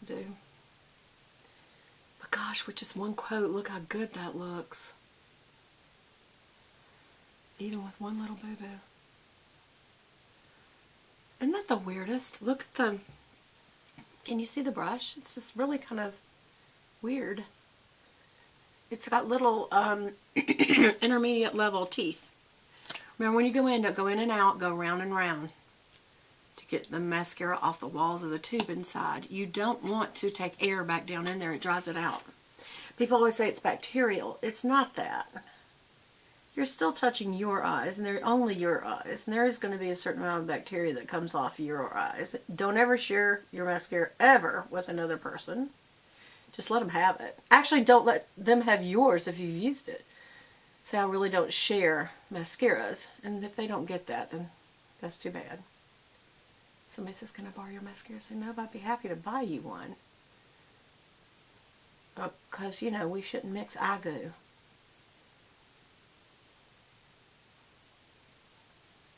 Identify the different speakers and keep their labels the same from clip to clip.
Speaker 1: I do. But gosh, with just one coat, look how good that looks. Even with one little boo-boo. Isn't that the weirdest? Look at the... Can you see the brush? It's just really kind of weird. It's got little intermediate level teeth. Remember, when you go in, don't go in and out, go round and round to get the mascara off the walls of the tube inside. You don't want to take air back down in there. It dries it out. People always say it's bacterial. It's not that. You're still touching your eyes, and they're only your eyes, and there is going to be a certain amount of bacteria that comes off your eyes. Don't ever share your mascara ever with another person. Just let them have it. Actually, don't let them have yours if you've used it. So I really don't share mascaras, and if they don't get that, then that's too bad. Somebody says, can I borrow your mascara? I say, no, but I'd be happy to buy you one. Because, you know, we shouldn't mix eye goo.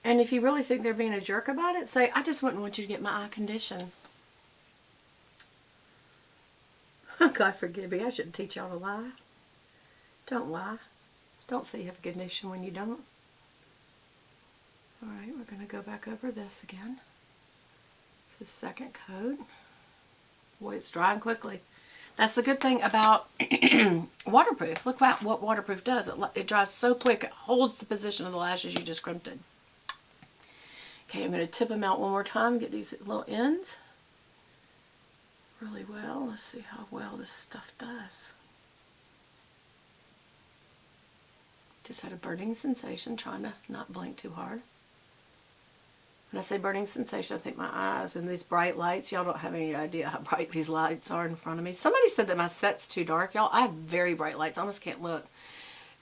Speaker 1: And if you really think they're being a jerk about it, say, I just wouldn't want you to get my eye condition. God forgive me, I shouldn't teach y'all to lie. Don't lie. Don't say you have a condition when you don't. Alright, we're going to go back over this again. The second coat. Boy, it's drying quickly. That's the good thing about waterproof. Look what waterproof does. It dries so quick, it holds the position of the lashes you just crimped. Okay, I'm going to tip them out one more time, get these little ends really well. Let's see how well this stuff does. Just had a burning sensation, trying to not blink too hard. When I say burning sensation, I think my eyes and these bright lights, y'all don't have any idea how bright these lights are in front of me. Somebody said that my set's too dark, y'all. I have very bright lights, I almost can't look.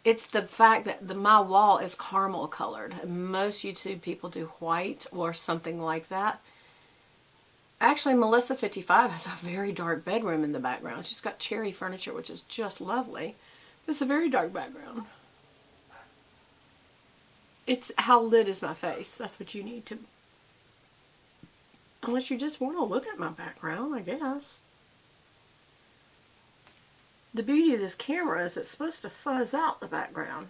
Speaker 1: It's the fact that my wall is caramel colored. Most YouTube people do white or something like that. Actually, Melissa55 has a very dark bedroom in the background. She's got cherry furniture, which is just lovely. It's a very dark background. It's how lit is my face. That's what you need to... Unless you just want to look at my background, I guess. The beauty of this camera is it's supposed to fuzz out the background,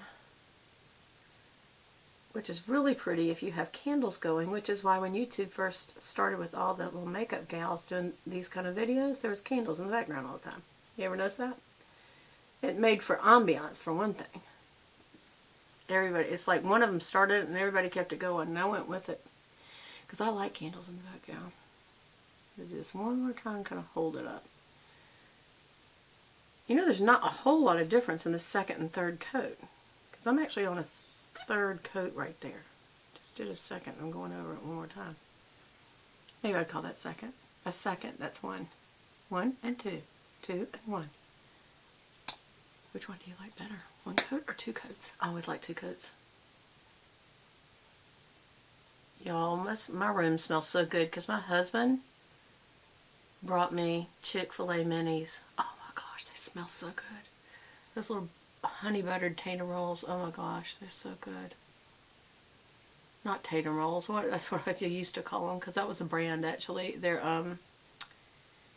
Speaker 1: which is really pretty if you have candles going, which is why when YouTube first started with all the little makeup gals doing these kind of videos, there was candles in the background all the time. You ever notice that? It made for ambiance, for one thing. Everybody, it's like one of them started it and everybody kept it going, and I went with it. Because I like candles in the background. Just one more time, kind of hold it up. You know, there's not a whole lot of difference in the second and third coat. Because I'm actually on a third coat right there. Just did a second. I'm going over it one more time. Maybe I'd call that second. A second, that's one. One and two. Two and one. Which one do you like better? One coat or two coats? I always like two coats. Y'all, my room smells so good because my husband brought me Chick-fil-A minis. Oh my gosh, they smell so good. Those little honey buttered Tatum rolls, oh my gosh, they're so good. Not Tatum rolls, that's what I used to call them, because that was a brand actually. They're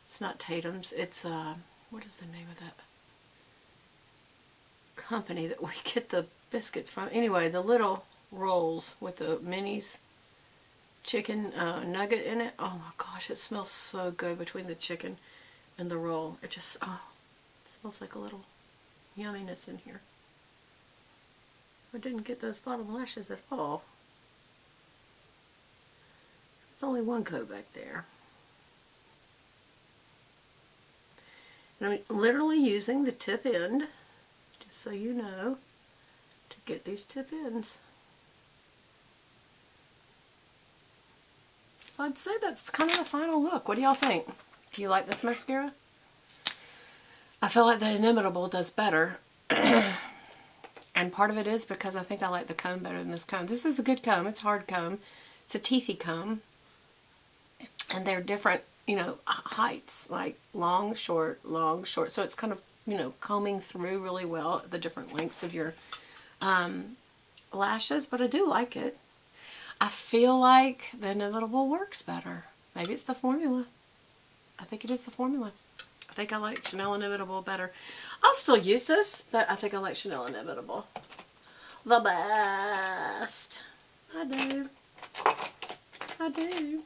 Speaker 1: it's not Tatum's, it's what is the name of that company that we get the biscuits from? Anyway, the little rolls with the minis chicken nugget in it. Oh my gosh, it smells so good between the chicken and the roll. It just, oh, it smells like a little yumminess in here. I didn't get those bottom lashes at all. There's only one coat back there. And I'm literally using the tip end, just so you know, to get these tip ends. So I'd say that's kind of the final look. What do y'all think? Do you like this mascara? I feel like the Inimitable does better. And part of it is because I think I like the comb better than this comb. This is a good comb. It's a hard comb. It's a teethy comb. And they're different, you know, heights. Like long, short, long, short. So it's kind of, you know, combing through really well the different lengths of your lashes. But I do like it. I feel like the Inevitable works better. Maybe it's the formula. I think it is the formula. I think I like Chanel Inimitable better. I'll still use this, but I think I like Chanel Inimitable the best. I do. I do.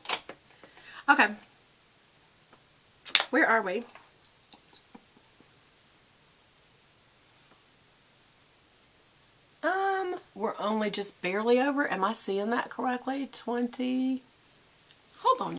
Speaker 1: Okay. Where are we? We're only just barely over. Am I seeing that correctly? 20. Hold on.